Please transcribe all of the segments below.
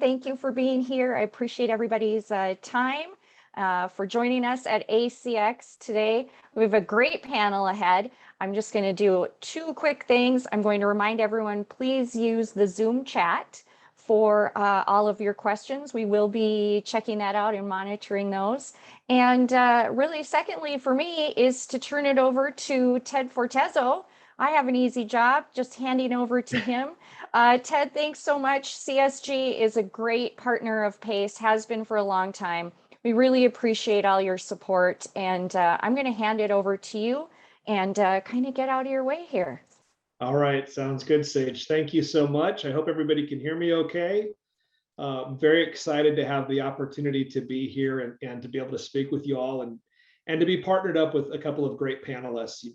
Thank you for being here. I appreciate everybody's time for joining us at ACX today. We have a great panel ahead. I'm just going to do two quick things. I'm going to remind everyone, please use the Zoom chat for all of your questions. We will be checking that out and monitoring those. And really, secondly, for me, is to turn it over to Ted Fortezzo. I have an easy job, just handing over to him. Ted, thanks so much. CSG is a great partner of PACE, has been for a long time. We really appreciate all your support, and I'm going to hand it over to you and kind of get out of your way here. All right, sounds good, Sage. Thank you so much. I hope everybody can hear me okay. I'm very excited to have the opportunity to be here and to be able to speak with you all and to be partnered up with a couple of great panelists.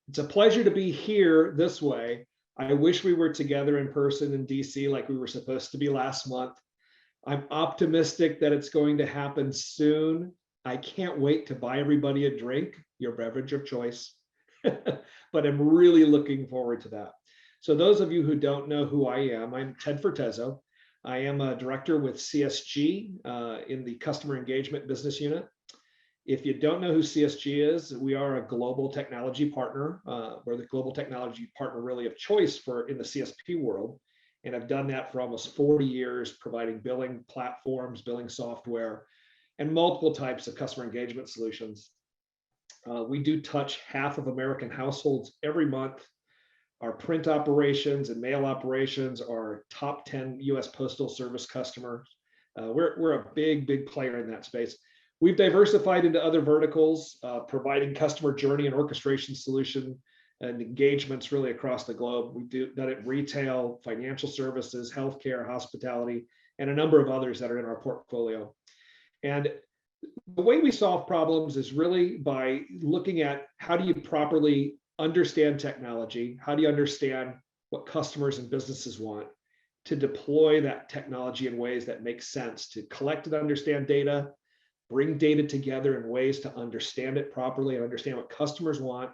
It's a pleasure to be here this way. I wish we were together in person in DC like we were supposed to be last month. I'm optimistic that it's going to happen soon. I can't wait to buy everybody a drink, your beverage of choice, but I'm really looking forward to that. So those of you who don't know who I am, I'm Ted Fortezzo. I am a director with CSG in the customer engagement business unit. If you don't know who CSG is, we are a global technology partner. We're the global technology partner really of choice in the CSP world. And I've done that for almost 40 years, providing billing platforms, billing software, and multiple types of customer engagement solutions. We do touch half of American households every month. Our print operations and mail operations are top 10 US Postal Service customers. We're a big player in that space. We've diversified into other verticals, providing customer journey and orchestration solution and engagements really across the globe. We've done it in retail, financial services, healthcare, hospitality, and a number of others that are in our portfolio. And the way we solve problems is really by looking at how do you properly understand technology, how do you understand what customers and businesses want, to deploy that technology in ways that make sense, to collect and understand data, bring data together in ways to understand it properly and understand what customers want,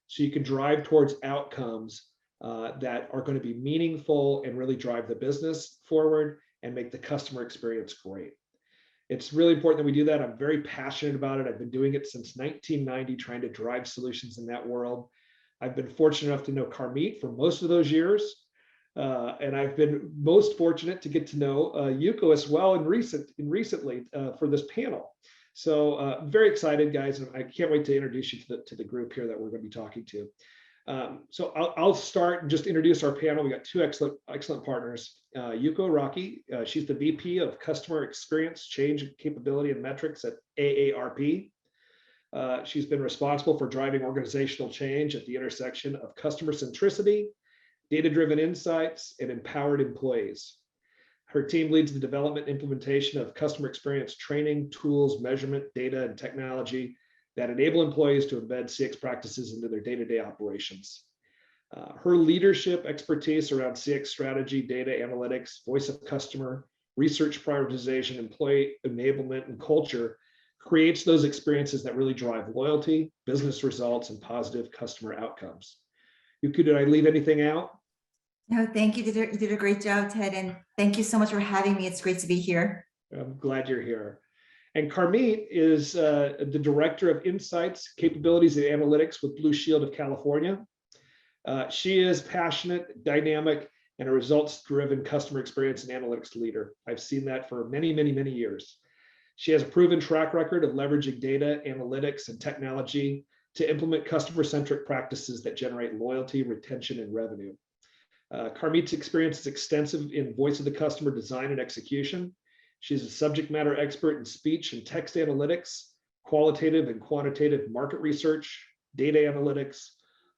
so you can drive towards outcomes that are going to be meaningful and really drive the business forward and make the customer experience great. It's really important that we do that. I'm very passionate about it. I've been doing it since 1990, trying to drive solutions in that world. I've been fortunate enough to know Carmeet for most of those years. And I've been most fortunate to get to know Yuko as well recently for this panel. So very excited, guys, and I can't wait to introduce you to the group here that we're going to be talking to. So I'll start and just introduce our panel. We got two excellent partners. Yuko Rocky, she's the VP of Customer Experience, Change, Capability, and Metrics at AARP. She's been responsible for driving organizational change at the intersection of customer centricity, data-driven insights, and empowered employees. Her team leads the development and implementation of customer experience training, tools, measurement, data, and technology that enable employees to embed CX practices into their day-to-day operations. Her leadership expertise around CX strategy, data analytics, voice of customer, research prioritization, employee enablement, and culture creates those experiences that really drive loyalty, business results, and positive customer outcomes. Yuko, did I leave anything out? No, thank you. You did a great job, Ted, and thank you so much for having me. It's great to be here. I'm glad you're here. And Carmeet is the Director of Insights, Capabilities, and Analytics with Blue Shield of California. She is passionate, dynamic, and a results-driven customer experience and analytics leader. I've seen that for many years. She has a proven track record of leveraging data, analytics, and technology to implement customer-centric practices that generate loyalty, retention, and revenue. Carmeet's experience is extensive in voice of the customer design and execution. She's a subject matter expert in speech and text analytics, qualitative and quantitative market research, data analytics,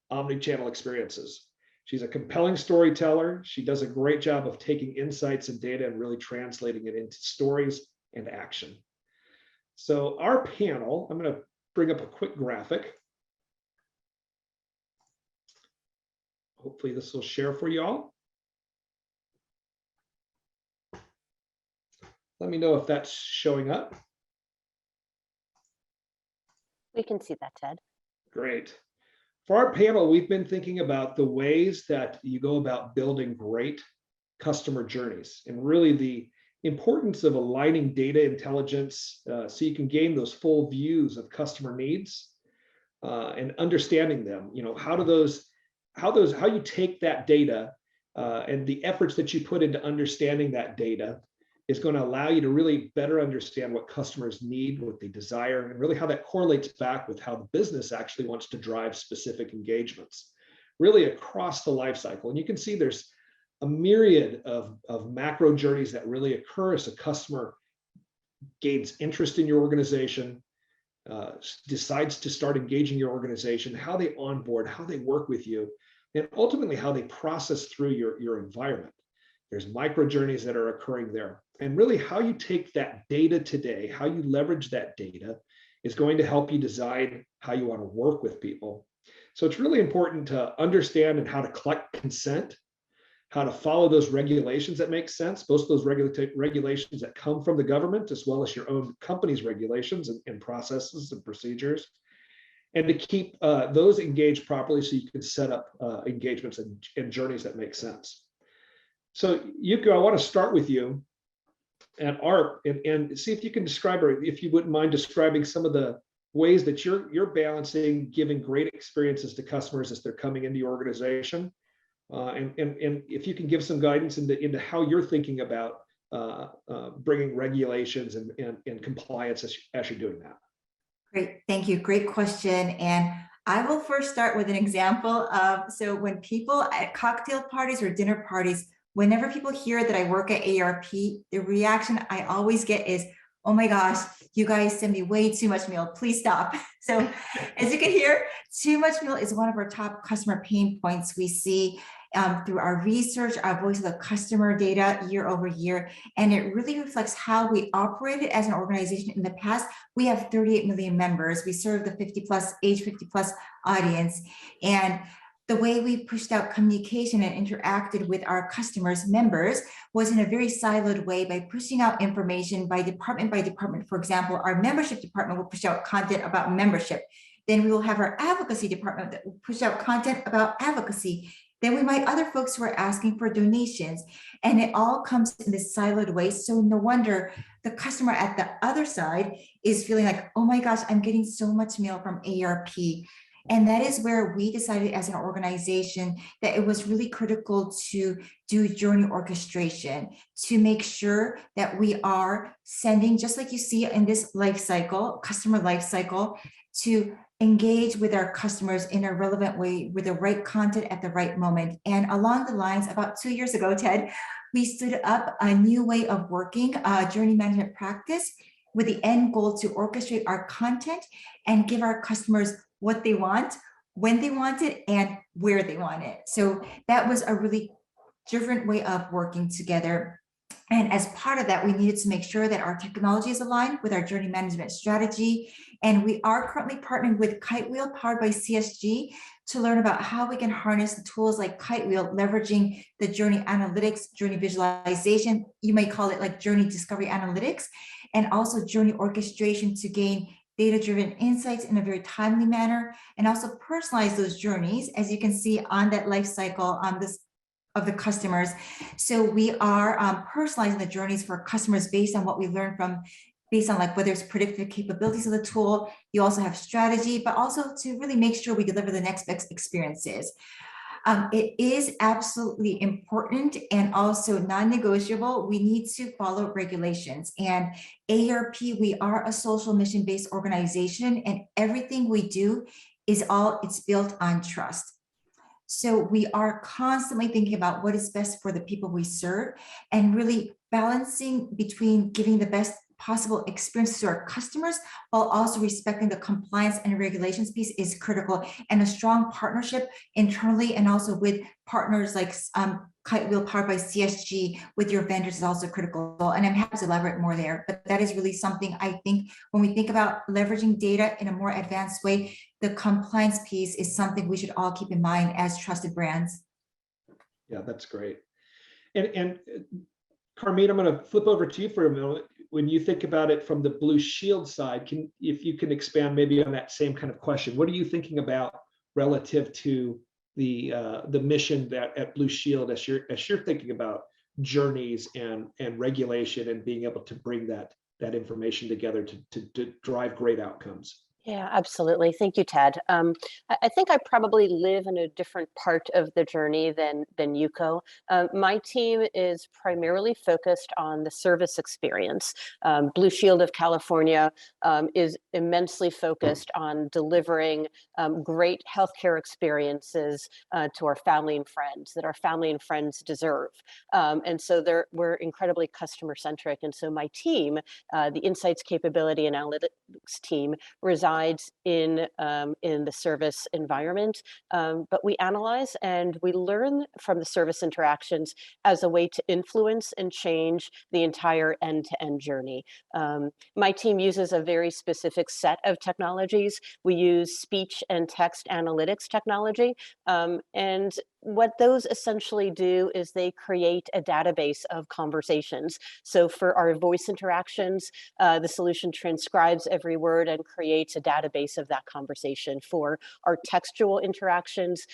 omni-channel experiences. She's a compelling storyteller. She does a great job of taking insights and data and really translating it into stories and action. So our panel, I'm going to bring up a quick graphic. Hopefully this will share for you all. Let me know if that's showing up. We can see that, Ted. Great. For our panel, we've been thinking about the ways that you go about building great customer journeys and really the importance of aligning data intelligence so you can gain those full views of customer needs and understanding them. How you take that data and the efforts that you put into understanding that data is going to allow you to really better understand what customers need, what they desire, and really how that correlates back with how the business actually wants to drive specific engagements, really across the life cycle. And you can see there's a myriad of macro journeys that really occur as a customer gains interest in your organization, decides to start engaging your organization, how they onboard, how they work with you, and ultimately how they process through your environment. There's micro journeys that are occurring there. And really how you take that data today, how you leverage that data is going to help you design how you want to work with people. So it's really important to understand and how to collect consent, how to follow those regulations that make sense, both those regulations that come from the government, as well as your own company's regulations and processes and procedures, and to keep those engaged properly so you can set up engagements and journeys that make sense. So Yuko, I want to start with you and Art and see if you can describe, or if you wouldn't mind describing some of the ways that you're balancing giving great experiences to customers as they're coming into your organization. And if you can give some guidance into how you're thinking about bringing regulations and compliance as you're doing that. Great, thank you. Great question. And I will first start with an example of, so when people at cocktail parties or dinner parties, whenever people hear that I work at ARP, the reaction I always get is, oh my gosh, you guys send me way too much mail, please stop. So as you can hear, too much mail is one of our top customer pain points we see through our research, our voice of the customer data year over year. And it really reflects how we operated as an organization in the past. We have 38 million members. We serve the age 50 plus audience. And the way we pushed out communication and interacted with our customers, members, was in a very siloed way by pushing out information by department. For example, our membership department will push out content about membership. Then we will have our advocacy department that will push out content about advocacy. Then we might other folks who are asking for donations, and it all comes in this siloed way. So no wonder the customer at the other side is feeling like, oh my gosh, I'm getting so much mail from ARP. And that is where we decided as an organization that it was really critical to do journey orchestration, to make sure that we are sending, just like you see in this life cycle, customer life cycle, to engage with our customers in a relevant way with the right content at the right moment. And along the lines, about 2 years ago, Ted, we stood up a new way of working, journey management practice, with the end goal to orchestrate our content and give our customers what they want, when they want it, and where they want it. So that was a really different way of working together. And as part of that, we needed to make sure that our technology is aligned with our journey management strategy. And we are currently partnering with Kitewheel, powered by CSG, to learn about how we can harness the tools like Kitewheel, leveraging the journey analytics, journey visualization, you may call it like journey discovery analytics, and also journey orchestration to gain data-driven insights in a very timely manner, and also personalize those journeys, as you can see on that life cycle on this of the customers. So we are personalizing the journeys for customers based on what we learned from, based on like whether it's predictive capabilities of the tool. You also have strategy, but also to really make sure we deliver the next best experiences. It is absolutely important and also non-negotiable. We need to follow regulations. And ARP, we are a social mission-based organization, and everything we do is it's built on trust. So we are constantly thinking about what is best for the people we serve, and really balancing between giving the best possible experience to our customers while also respecting the compliance and regulations piece is critical. And a strong partnership internally and also with partners like Kitewheel, powered by CSG, with your vendors is also critical. And I'm happy to elaborate more there, but that is really something I think when we think about leveraging data in a more advanced way, the compliance piece is something we should all keep in mind as trusted brands. Yeah, that's great. And Carmine, I'm going to flip over to you for a moment. When you think about it from the Blue Shield side, if you can expand maybe on that same kind of question, what are you thinking about relative to the mission that at Blue Shield as you're thinking about journeys and regulation, and being able to bring that information together to drive great outcomes. Yeah, absolutely. Thank you, Ted. I think I probably live in a different part of the journey than Yuko. My team is primarily focused on the service experience. Blue Shield of California is immensely focused on delivering great healthcare experiences to our family and friends that our family and friends deserve. And so we're incredibly customer centric. And so my team, the Insights Capability and Analytics team, resides in the service environment, but we analyze and we learn from the service interactions as a way to influence and change the entire end-to-end journey. My team uses a very specific set of technologies. We use speech and text analytics technology, and what those essentially do is they create a database of conversations. So for our voice interactions, the solution transcribes every word and creates a database of that conversation. For our textual interactions,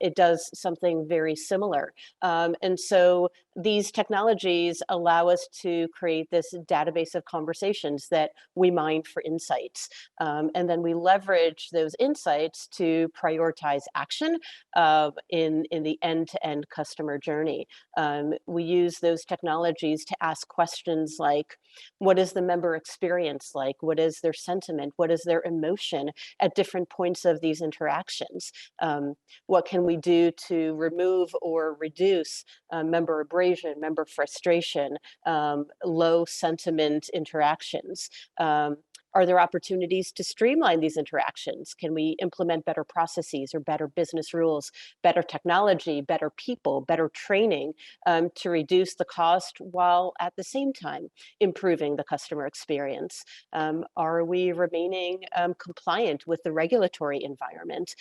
it does something very similar. And so these technologies allow us to create this database of conversations that we mine for insights. And then we leverage those insights to prioritize action in the end-to-end customer journey. We use those technologies to ask questions like, what is the member experience like? What is their sentiment? What is their emotion at different points of these interactions? What can we do to remove or reduce member abrasion, member frustration, low sentiment interactions? Are there opportunities to streamline these interactions? Can we implement better processes or better business rules, better technology, better people, better training to reduce the cost while at the same time improving the customer experience? Are we remaining compliant with the regulatory environment?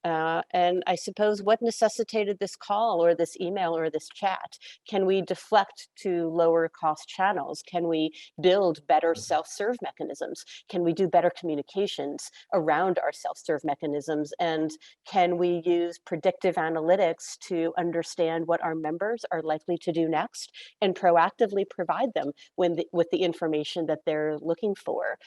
And I suppose what necessitated this call or this email or this chat? Can we deflect to lower cost channels? Can we build better self-serve mechanisms? Can we do better communications around our self-serve mechanisms? And can we use predictive analytics to understand what our members are likely to do next and proactively provide them with the information that they're looking for?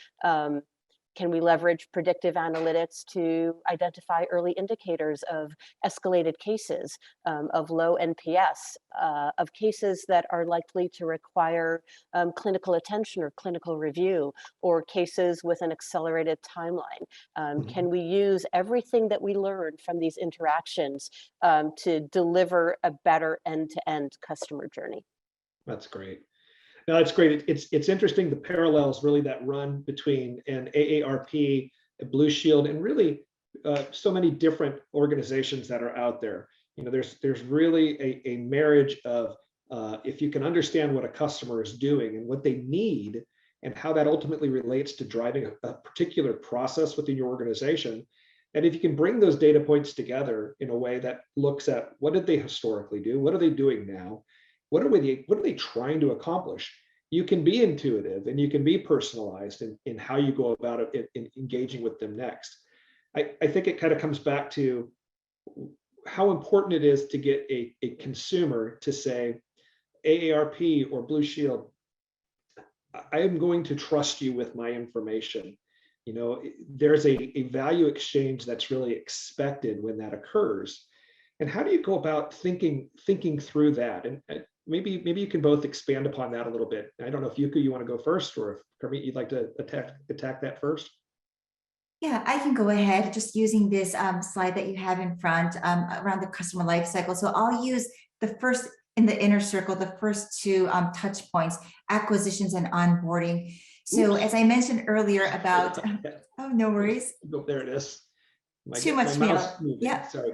Can we leverage predictive analytics to identify early indicators of escalated cases, of low NPS, of cases that are likely to require clinical attention or clinical review, or cases with an accelerated timeline? Can we use everything that we learned from these interactions to deliver a better end-to-end customer journey? That's great. No, that's great. It's interesting, the parallels really that run between an AARP, a Blue Shield, and really so many different organizations that are out there. You know, there's really a marriage of if you can understand what a customer is doing and what they need and how that ultimately relates to driving a particular process within your organization. And if you can bring those data points together in a way that looks at what did they historically do? What are they doing now? What are they trying to accomplish? You can be intuitive and you can be personalized in how you go about it in engaging with them next. I think it kind of comes back to how important it is to get a consumer to say, AARP or Blue Shield, I am going to trust you with my information. You know, there's a value exchange that's really expected when that occurs. And how do you go about thinking through that? And maybe you can both expand upon that a little bit. I don't know if Yuko, you want to go first, or if Kermit, you'd like to attack that first. Yeah, I can go ahead just using this slide that you have in front around the customer life cycle. So I'll use the first in the inner circle, the first two touch points, acquisitions and onboarding. So as I mentioned earlier about, oh, no worries. Oh, there it is. Too much meal. Yeah. Sorry.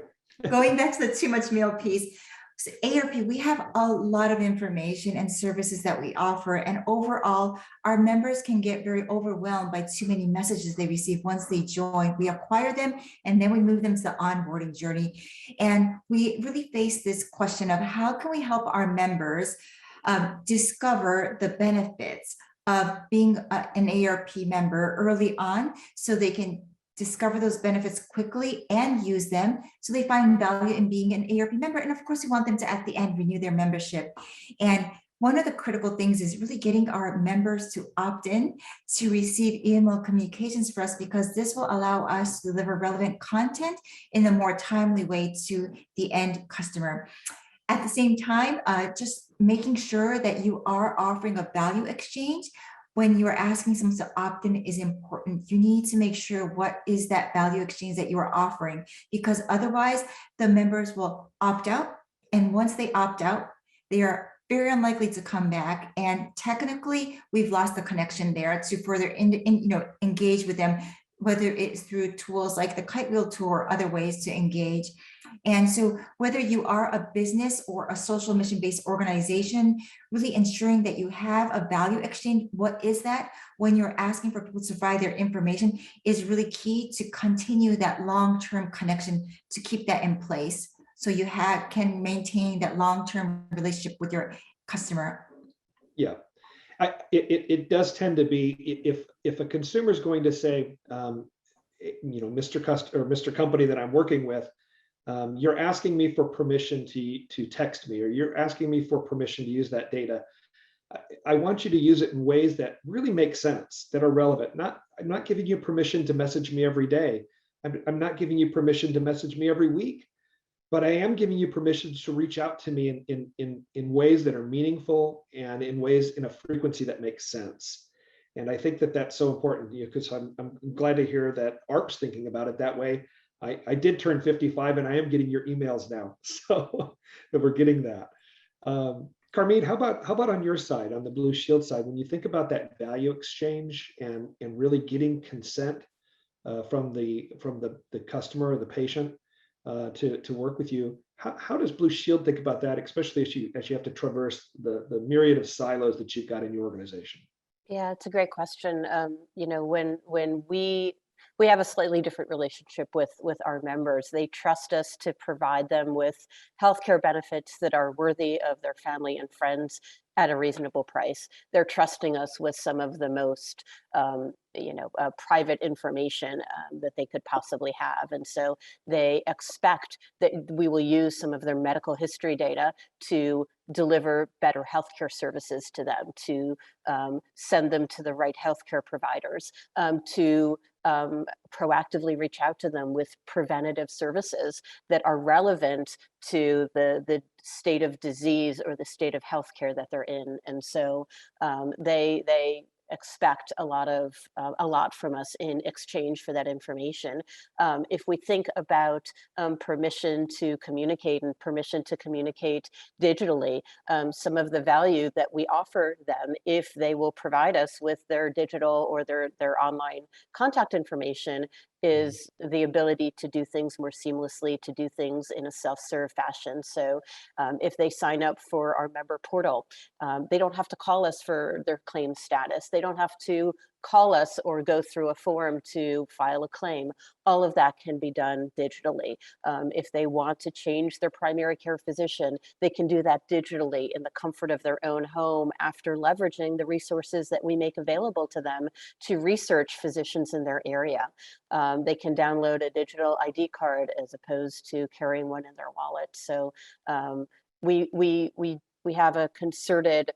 Going back to the too much meal piece. So AARP, we have a lot of information and services that we offer, and overall, our members can get very overwhelmed by too many messages they receive once they join. We acquire them, and then we move them to the onboarding journey. And we really face this question of how can we help our members discover the benefits of being an AARP member early on, so they can discover those benefits quickly and use them so they find value in being an AARP member. And of course, we want them to, at the end, renew their membership. And one of the critical things is really getting our members to opt in to receive email communications for us, because this will allow us to deliver relevant content in a more timely way to the end customer. At the same time, just making sure that you are offering a value exchange. When you are asking someone to opt in is important. You need to make sure what is that value exchange that you are offering, because otherwise the members will opt out. And once they opt out, they are very unlikely to come back. And technically, we've lost the connection there to further engage with them, whether it's through tools like the Kite Wheel tool or other ways to engage. And so whether you are a business or a social mission-based organization, really ensuring that you have a value exchange, what is that? When you're asking for people to provide their information is really key to continue that long-term connection, to keep that in place. So you can maintain that long-term relationship with your customer. Yeah, it does tend to be, if a consumer is going to say, Mr. Customer or Mr. Company that I'm working with, you're asking me for permission to text me, or you're asking me for permission to use that data. I want you to use it in ways that really make sense, that are relevant. I'm not giving you permission to message me every day. I'm not giving you permission to message me every week, but I am giving you permission to reach out to me in ways that are meaningful and in a frequency that makes sense. And I think that that's so important, because I'm glad to hear that ARP's thinking about it that way. I did turn 55 and I am getting your emails now, so that we're getting that. Carmine, how about on your side, on the Blue Shield side, when you think about that value exchange and really getting consent from the customer or the patient to work with you, how does Blue Shield think about that, especially as you have to traverse the myriad of silos that you've got in your organization? Yeah, it's a great question. When we have a slightly different relationship with our members. They trust us to provide them with healthcare benefits that are worthy of their family and friends at a reasonable price. They're trusting us with some of the most private information that they could possibly have. And so they expect that we will use some of their medical history data to deliver better healthcare services to them, to send them to the right healthcare providers, to proactively reach out to them with preventative services that are relevant to the state of disease or the state of healthcare that they're in. And so they expect a lot from us in exchange for that information. If we think about permission to communicate and permission to communicate digitally, some of the value that we offer them, if they will provide us with their digital or their online contact information, is the ability to do things more seamlessly, to do things in a self-serve fashion. So if they sign up for our member portal, they don't have to call us for their claim status. They don't have to call us or go through a form to file a claim. All of that can be done digitally. If they want to change their primary care physician, they can do that digitally in the comfort of their own home after leveraging the resources that we make available to them to research physicians in their area. They can download a digital ID card as opposed to carrying one in their wallet. So we have a concerted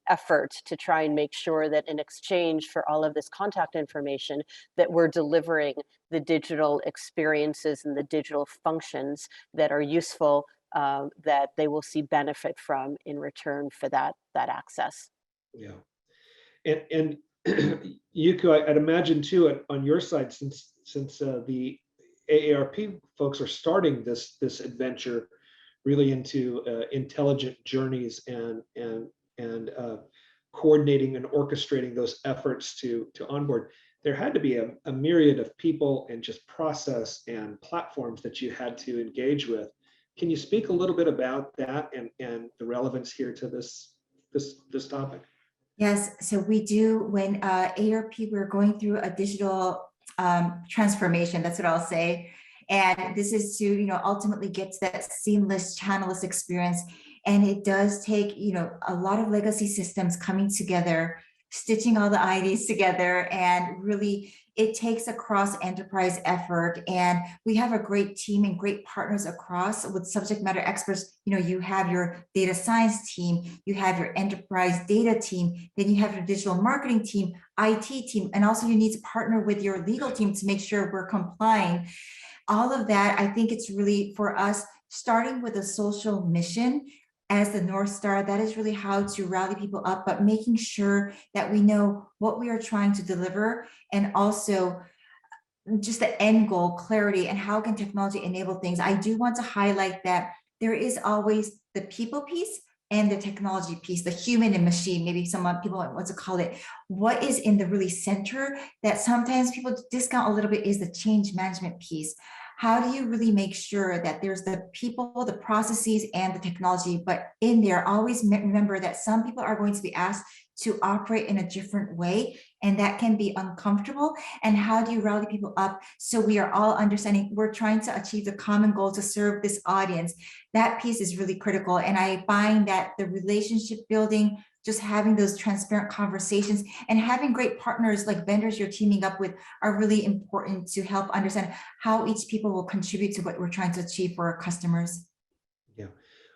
effort to try and make sure that in exchange for all of this contact information, that we're delivering the digital experiences and the digital functions that are useful, that they will see benefit from in return for that access. Yeah, and Yuko, I'd imagine too on your side, since the AARP folks are starting this adventure really into intelligent journeys and coordinating and orchestrating those efforts to onboard, there had to be a myriad of people and just process and platforms that you had to engage with. Can you speak a little bit about that and the relevance here to this topic? Yes, so we do. When AARP, we're going through a digital transformation, that's what I'll say. And this is to, ultimately get to that seamless channelless experience. And it does take, a lot of legacy systems coming together stitching all the IDs together, and really it takes a cross enterprise effort. And we have a great team and great partners across with subject matter experts. You know, you have your data science team, you have your enterprise data team, then you have your digital marketing team, IT team, and also you need to partner with your legal team to make sure we're complying. All of that, I think it's really for us, starting with a social mission as the North Star. That is really how to rally people up, but making sure that we know what we are trying to deliver, and also just the end goal, clarity, and how can technology enable things. I do want to highlight that there is always the people piece and the technology piece, the human and machine, maybe people want to call it. What is in the really center that sometimes people discount a little bit is the change management piece. How do you really make sure that there's the people, the processes, and the technology, but in there, always remember that some people are going to be asked to operate in a different way, and that can be uncomfortable. And how do you rally people up so we are all understanding we're trying to achieve the common goal to serve this audience? That piece is really critical. And I find that the relationship building, just having those transparent conversations and having great partners like vendors you're teaming up with are really important to help understand how each people will contribute to what we're trying to achieve for our customers. Yeah.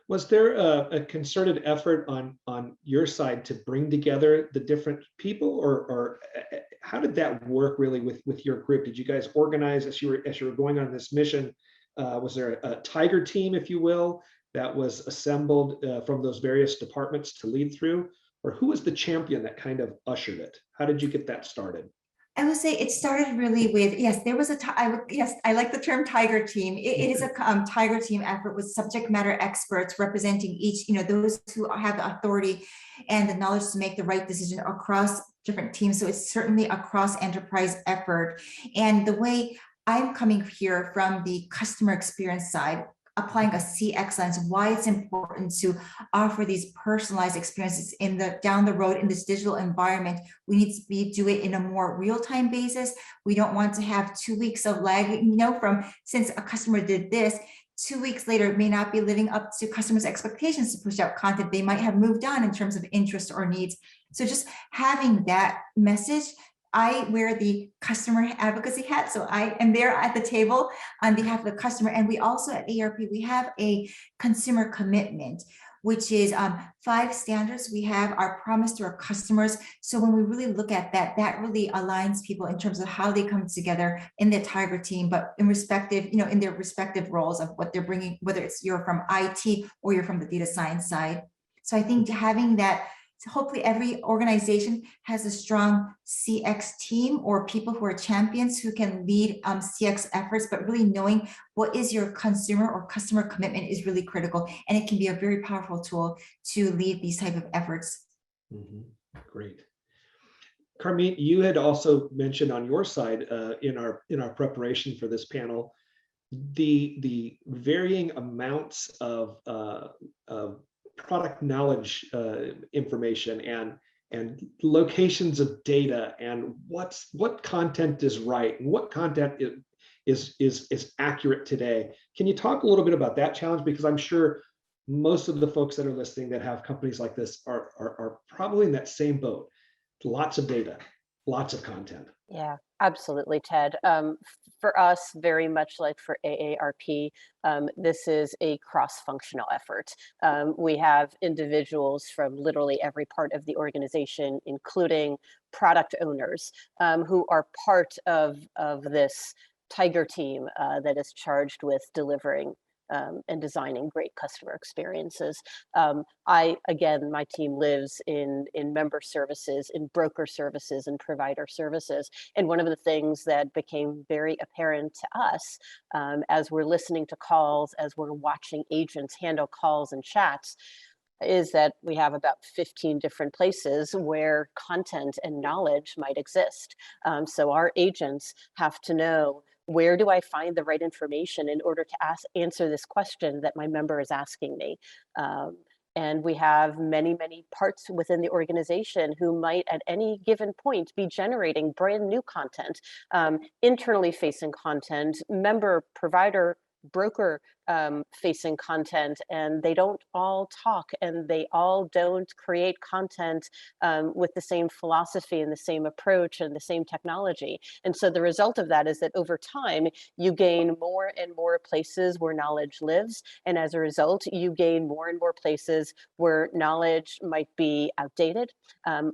Was there a concerted effort on your side to bring together the different people, or how did that work really with your group? Did you guys organize as you were going on this mission? Was there a tiger team, if you will, that was assembled from those various departments to lead through, or who was the champion that kind of ushered it? How did you get that started? I would say it started really with, yes, there was yes, I like the term tiger team. It is a tiger team effort with subject matter experts representing each, those who have the authority and the knowledge to make the right decision across different teams. So it's certainly a cross enterprise effort. And the way I'm coming here from the customer experience side, applying a CX lens, why it's important to offer these personalized experiences down the road in this digital environment. We need to do it in a more real-time basis. We don't want to have 2 weeks of lag, from since a customer did this, 2 weeks later, it may not be living up to customers' expectations to push out content. They might have moved on in terms of interest or needs. So just having that message, I wear the customer advocacy hat. So I am there at the table on behalf of the customer. And we also at AARP, we have a consumer commitment, which is 5 standards. We have our promise to our customers. So when we really look at that, that really aligns people in terms of how they come together in the Tiger team, but in in their respective roles of what they're bringing, whether it's you're from IT or you're from the data science side. So I think having that, hopefully every organization has a strong CX team or people who are champions who can lead CX efforts, but really knowing what is your consumer or customer commitment is really critical. And it can be a very powerful tool to lead these type of efforts. Mm-hmm. Great. Carmine, you had also mentioned on your side in our preparation for this panel, the varying amounts of product knowledge information and locations of data, and what content is right and what content is accurate today. Can you talk a little bit about that challenge? Because I'm sure most of the folks that are listening that have companies like this are probably in that same boat. Lots of data, lots of content. Yeah, absolutely, Ted. For us, very much like for AARP, this is a cross-functional effort. We have individuals from literally every part of the organization, including product owners, who are part of this Tiger team that is charged with delivering and designing great customer experiences. Again, my team lives in member services, in broker services, and provider services. And one of the things that became very apparent to us as we're listening to calls, as we're watching agents handle calls and chats, is that we have about 15 different places where content and knowledge might exist. So our agents have to know, where do I find the right information in order to answer this question that my member is asking me? And we have many, many parts within the organization who might at any given point be generating brand new content, internally facing content, member, provider, broker facing content, and they don't all talk, and they all don't create content with the same philosophy and the same approach and the same technology. And so the result of that is that over time, you gain more and more places where knowledge lives. And as a result, you gain more and more places where knowledge might be outdated.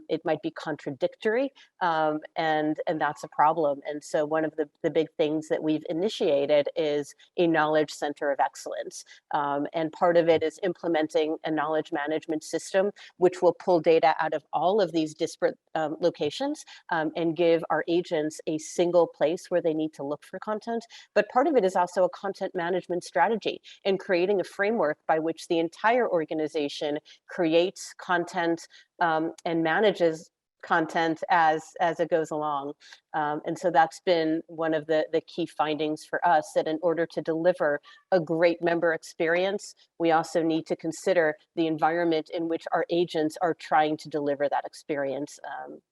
It might be contradictory, and that's a problem. And so one of the big things that we've initiated is a knowledge center of excellence. And part of it is implementing a knowledge management system, which will pull data out of all of these disparate locations and give our agents a single place where they need to look for content. But part of it is also a content management strategy and creating a framework by which the entire organization creates content and manages content as it goes along. And so that's been one of the key findings for us, that in order to deliver a great member experience, we also need to consider the environment in which our agents are trying to deliver that experience,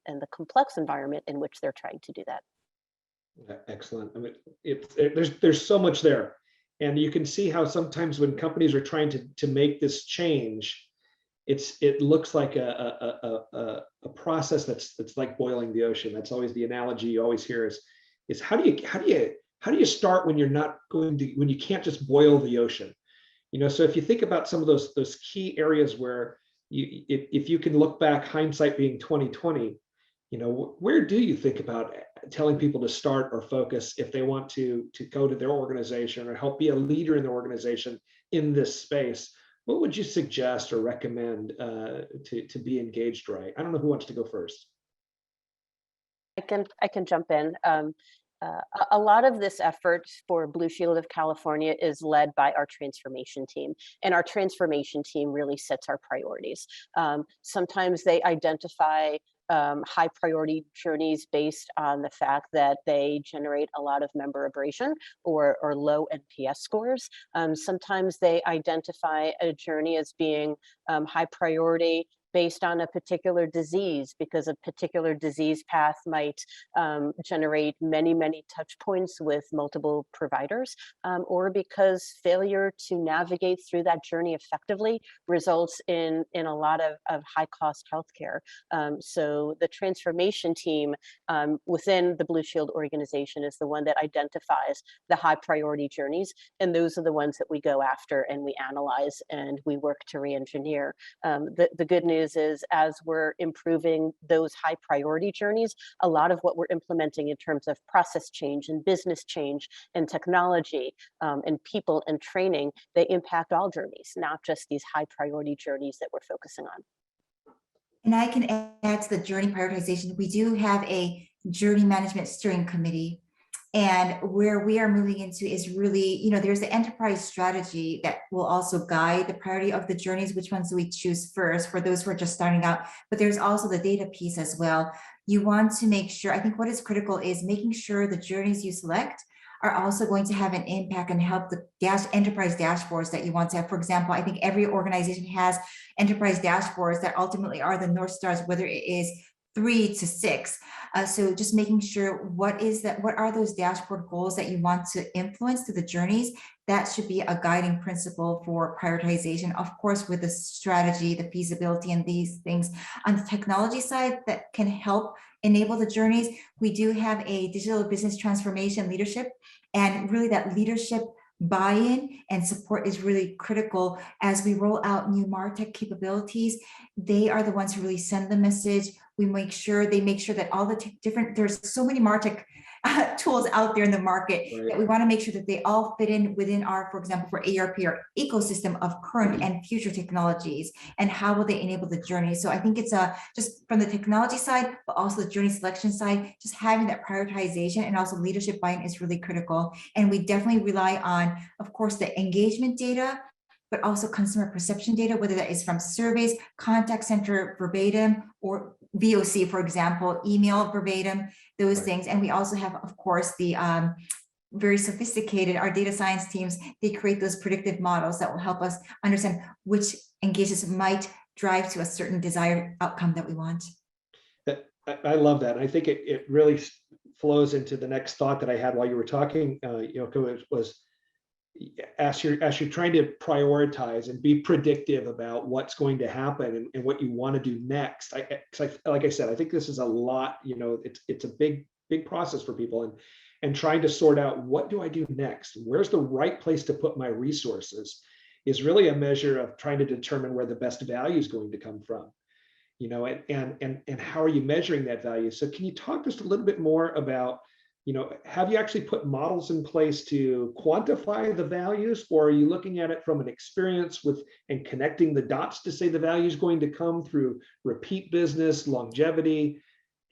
and the complex environment in which they're trying to do that. Excellent. I mean, there's so much there. And you can see how sometimes when companies are trying to make this change, it looks like a process that's like boiling the ocean. That's always the analogy you always hear is how do you start when you're not when you can't just boil the ocean? So if you think about some of those key areas where if you can look back, hindsight being 2020, where do you think about telling people to start or focus if they want to go to their organization or help be a leader in the organization in this space? What would you suggest or recommend to be engaged right? I don't know who wants to go first. I can jump in. A lot of this effort for Blue Shield of California is led by our transformation team, and our transformation team really sets our priorities. Sometimes they identify high priority journeys based on the fact that they generate a lot of member abrasion or low NPS scores. Sometimes they identify a journey as being high priority based on a particular disease, because a particular disease path might generate many touch points with multiple providers, or because failure to navigate through that journey effectively results in a lot of high cost healthcare. So the transformation team within the Blue Shield organization is the one that identifies the high priority journeys, and those are the ones that we go after and we analyze and we work to re-engineer. The good news is, as we're improving those high priority journeys, a lot of what we're implementing in terms of process change and business change and technology and people and training, they impact all journeys, not just these high priority journeys that we're focusing on. And I can add to the journey prioritization. We do have a journey management steering committee. And where we are moving into is really, there's the enterprise strategy that will also guide the priority of the journeys, which ones do we choose first for those who are just starting out. But there's also the data piece as well. You want to make sure, I think what is critical is making sure the journeys you select are also going to have an impact and help the enterprise dashboards that you want to have. For example, I think every organization has enterprise dashboards that ultimately are the North Stars, whether it is 3 to 6. So just making sure what are those dashboard goals that you want to influence through the journeys. That should be a guiding principle for prioritization, of course, with the strategy, the feasibility, and these things. On the technology side that can help enable the journeys, we do have a digital business transformation leadership, and really that leadership buy-in and support is really critical as we roll out new MarTech capabilities. They are the ones who really send the message. They make sure that all the there's so many MarTech tools out there in the market, right, that we want to make sure that they all fit in within our, for example, for ARP, our ecosystem of current and future technologies, and how will they enable the journey. So I think it's just from the technology side, but also the journey selection side, just having that prioritization and also leadership buy-in is really critical. And we definitely rely on, of course, the engagement data, but also consumer perception data, whether that is from surveys, contact center verbatim, or VOC, for example, email verbatim, those right things. And we also have, of course, the very sophisticated, our data science teams, they create those predictive models that will help us understand which engagements might drive to a certain desired outcome that we want. I love that. I think it really flows into the next thought that I had while you were talking, was as you're trying to prioritize and be predictive about what's going to happen and what you want to do next. Like I said, I think this is a lot, it's a big process for people, and trying to sort out, what do I do next? Where's the right place to put my resources is really a measure of trying to determine where the best value is going to come from. And how are you measuring that value? So can you talk just a little bit more about, have you actually put models in place to quantify the values, or are you looking at it from an experience with and connecting the dots to say the value is going to come through repeat business, longevity?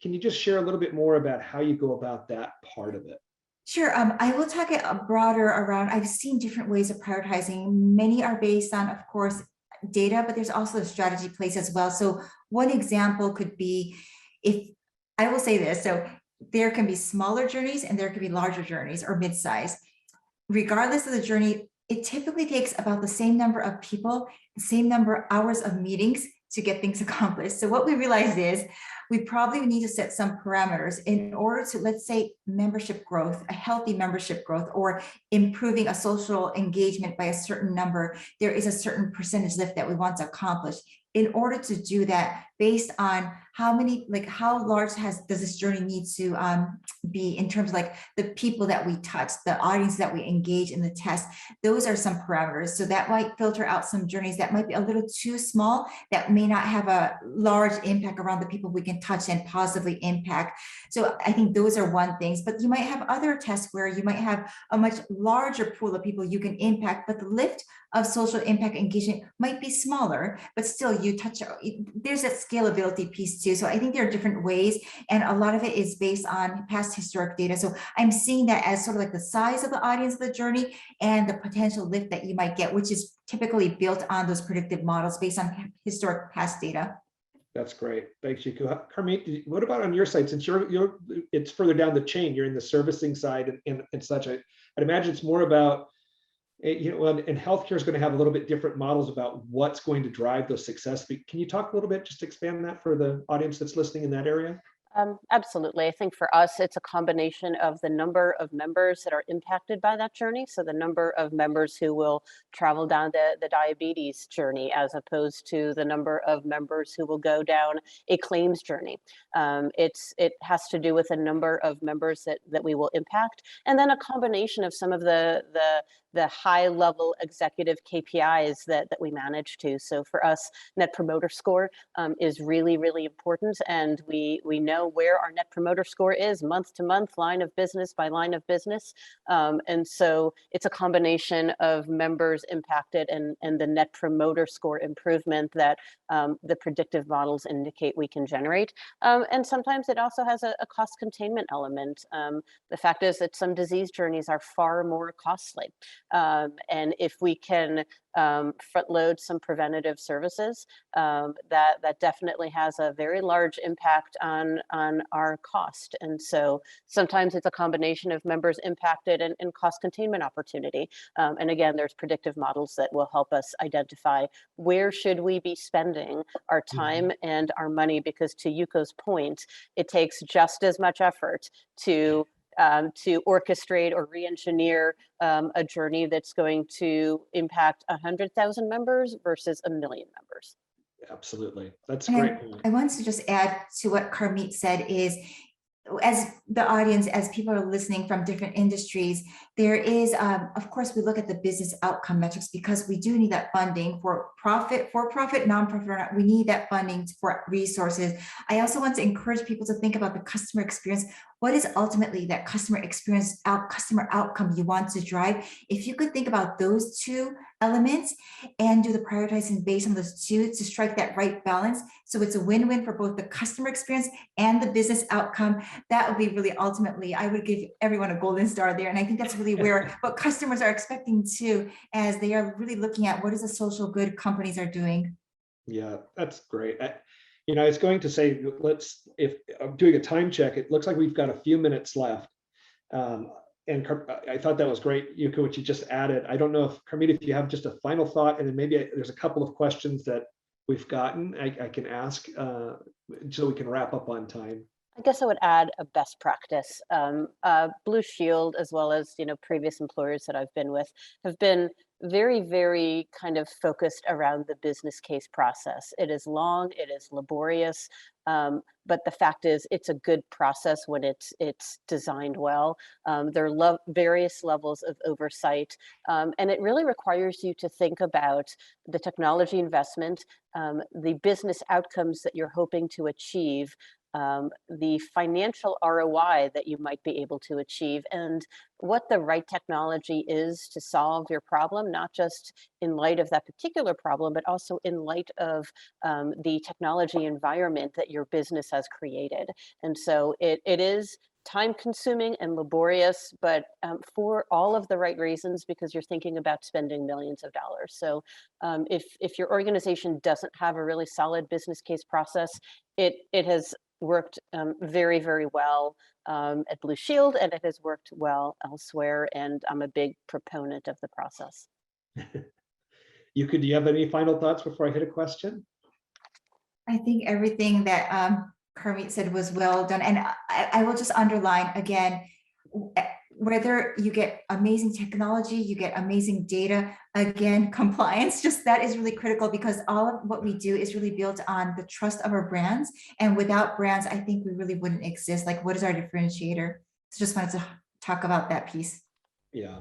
Can you just share a little bit more about how you go about that part of it? Sure. I will talk it broader around. I've seen different ways of prioritizing. Many are based on, of course, data, but there's also a strategy place as well. So one example could be, if I will say this, so there can be smaller journeys and there can be larger journeys or mid-size. Regardless of the journey, it typically takes about the same number of people, the same number of hours of meetings to get things accomplished. So what we realized is we probably need to set some parameters in order to, let's say, membership growth, a healthy membership growth, or improving a social engagement by a certain number. There is a certain percentage lift that we want to accomplish. In order to do that, based on how many, like how large does this journey need to be in terms of like the people that we touch, the audience that we engage in the test, those are some parameters. So that might filter out some journeys that might be a little too small, that may not have a large impact around the people we can touch and positively impact. So I think those are one things, but you might have other tests where you might have a much larger pool of people you can impact, but the lift of social impact engagement might be smaller, but still you touch, there's that scalability piece too. So I think there are different ways, and a lot of it is based on past historic data. So I'm seeing that as sort of like the size of the audience of the journey and the potential lift that you might get, which is typically built on those predictive models based on historic past data. That's great. Thanks, Yuko. Carmit, what about on your side? Since it's further down the chain, you're in the servicing side and such. I'd imagine it's more about, and healthcare is going to have a little bit different models about what's going to drive those success. Can you talk a little bit, just expand that for the audience that's listening in that area? Absolutely. I think for us, it's a combination of the number of members that are impacted by that journey. So the number of members who will travel down the diabetes journey, as opposed to the number of members who will go down a claims journey. It has to do with a number of members that we will impact, and then a combination of some of the high level executive KPIs that we manage to. So for us, Net Promoter Score is really, really important. And we know where our Net Promoter Score is month to month, line of business by line of business. And so it's a combination of members impacted and the Net Promoter Score improvement that the predictive models indicate we can generate. And sometimes it also has a cost containment element. The fact is that some disease journeys are far more costly. And if we can front load some preventative services, that definitely has a very large impact on our cost. And so sometimes it's a combination of members impacted and cost containment opportunity. And again, there's predictive models that will help us identify where should we be spending our time and our money, because to Yuko's point, it takes just as much effort to orchestrate or re-engineer a journey that's going to impact 100,000 members versus 1 million members. Absolutely. That's great. I want to just add to what Carmit said is, as the audience, as people are listening from different industries, there is, of course, we look at the business outcome metrics because we do need that funding for profit, nonprofit, we need that funding for resources. I also want to encourage people to think about the customer experience. What is ultimately that customer experience, customer outcome you want to drive? If you could think about those two elements and do the prioritizing based on those two to strike that right balance, so it's a win-win for both the customer experience and the business outcome, that would be really ultimately, I would give everyone a golden star there. And I think that's really where what customers are expecting too, as they are really looking at what is the social good companies are doing. Yeah, that's great. I was going to say, if I'm doing a time check, it looks like we've got a few minutes left. And I thought that was great, Yuko, what you just added. I don't know if, Carmit, if you have just a final thought, and then maybe there's a couple of questions that we've gotten I can ask so we can wrap up on time. I guess I would add a best practice. Blue Shield, as well as previous employers that I've been with, have been very, very kind of focused around the business case process. It is long, it is laborious, but the fact is, it's a good process when it's designed well. There are various levels of oversight, and it really requires you to think about the technology investment, the business outcomes that you're hoping to achieve, the financial ROI that you might be able to achieve, and what the right technology is to solve your problem, not just in light of that particular problem, but also in light of the technology environment that your business has created. And so it is time consuming and laborious, but for all of the right reasons, because you're thinking about spending millions of dollars. So if your organization doesn't have a really solid business case process, it has worked very, very well at Blue Shield, and it has worked well elsewhere. And I'm a big proponent of the process. Do you have any final thoughts before I hit a question? I think everything that Kermit said was well done. And I will just underline again, whether you get amazing technology, you get amazing data, again, compliance, just that is really critical, because all of what we do is really built on the trust of our brands. And without brands, I think we really wouldn't exist. Like, what is our differentiator? So just wanted to talk about that piece. Yeah.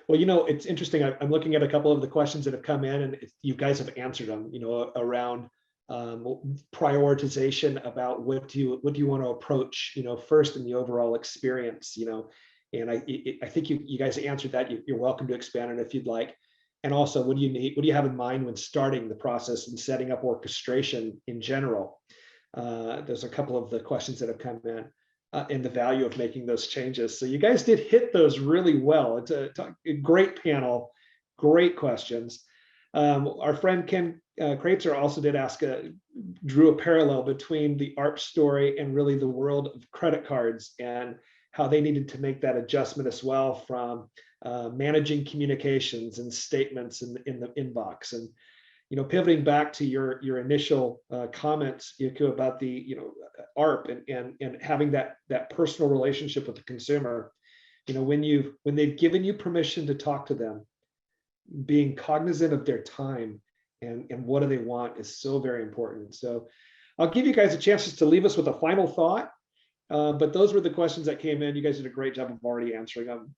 Well, it's interesting. I'm looking at a couple of the questions that have come in, and you guys have answered them, around prioritization about what do you want to approach, first in the overall experience, and I think you guys answered that. You're welcome to expand on it if you'd like. And also, what do you need? What do you have in mind when starting the process and setting up orchestration in general? There's a couple of the questions that have come in, and the value of making those changes. So you guys did hit those really well. It's a great panel, great questions. Our friend Ken Kreitzer also did drew a parallel between the ARP story and really the world of credit cards, and how they needed to make that adjustment as well from managing communications and statements in the inbox. And pivoting back to your initial comments, Yuko, about the ARP and having that personal relationship with the consumer, when they've given you permission to talk to them, being cognizant of their time and what do they want is so very important. So I'll give you guys a chance just to leave us with a final thought. But those were the questions that came in. You guys did a great job of already answering them.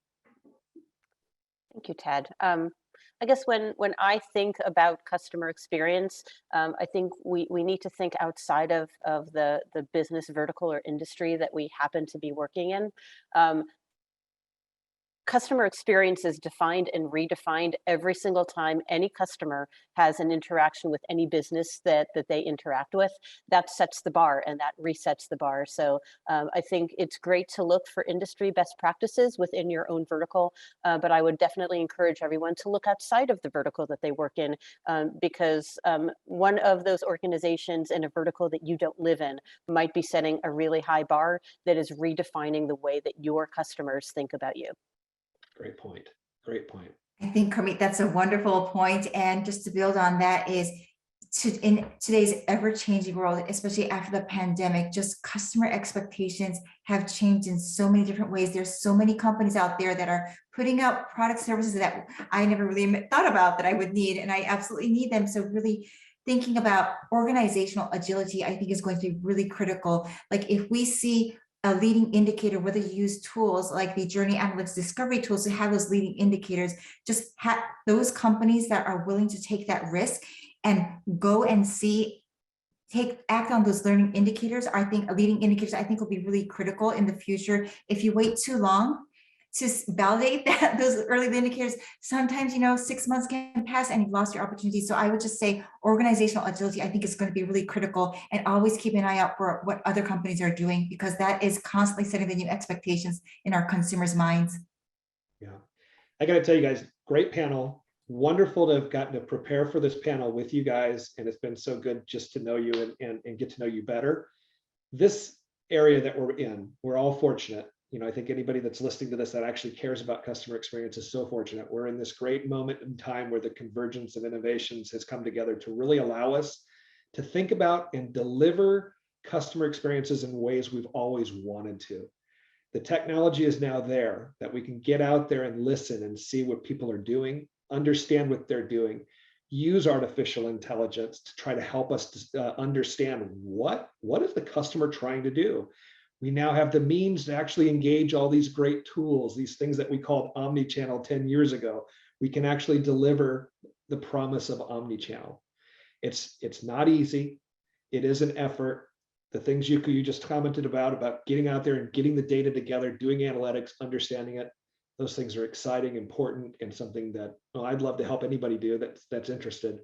Thank you, Ted. I guess when I think about customer experience, I think we need to think outside of the business vertical or industry that we happen to be working in. Customer experience is defined and redefined every single time any customer has an interaction with any business that they interact with. That sets the bar and that resets the bar. So I think it's great to look for industry best practices within your own vertical, but I would definitely encourage everyone to look outside of the vertical that they work in, because one of those organizations in a vertical that you don't live in might be setting a really high bar that is redefining the way that your customers think about you. Great point. Great point. I think, Kermit, that's a wonderful point. And just to build on that is, in today's ever-changing world, especially after the pandemic, just customer expectations have changed in so many different ways. There's so many companies out there that are putting out product services that I never really thought about that I would need, and I absolutely need them. So really thinking about organizational agility, I think, is going to be really critical. Like, if we see a leading indicator, whether you use tools like the Journey Analytics discovery tools to have those leading indicators, just have those companies that are willing to take that risk and go and act on those learning indicators. I think leading indicators, I think, will be really critical in the future. If you wait too long to validate those early indicators, sometimes 6 months can pass and you've lost your opportunity. So I would just say organizational agility, I think, is going to be really critical, and always keep an eye out for what other companies are doing, because that is constantly setting the new expectations in our consumers' minds. Yeah, I got to tell you guys, great panel. Wonderful to have gotten to prepare for this panel with you guys, and it's been so good just to know you and get to know you better. This area that we're in, we're all fortunate. I think anybody that's listening to this that actually cares about customer experience is so fortunate. We're in this great moment in time where the convergence of innovations has come together to really allow us to think about and deliver customer experiences in ways we've always wanted to. The technology is now there that we can get out there and listen and see what people are doing, understand what they're doing, use artificial intelligence to try to help us to, understand what is the customer trying to do. We now have the means to actually engage all these great tools, these things that we called omni-channel 10 years ago. We can actually deliver the promise of omni-channel. It's not easy. It is an effort. The things you just commented about getting out there and getting the data together, doing analytics, understanding it, those things are exciting, important, and something that I'd love to help anybody do that's interested.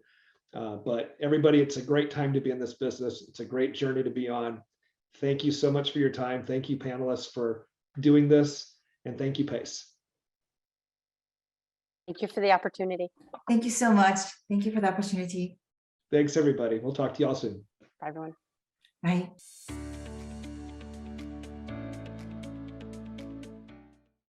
But everybody, it's a great time to be in this business. It's a great journey to be on. Thank you so much for your time. Thank you, panelists, for doing this. And thank you, Pace. Thank you for the opportunity. Thank you so much. Thank you for the opportunity. Thanks, everybody. We'll talk to you all soon. Bye, everyone. Bye.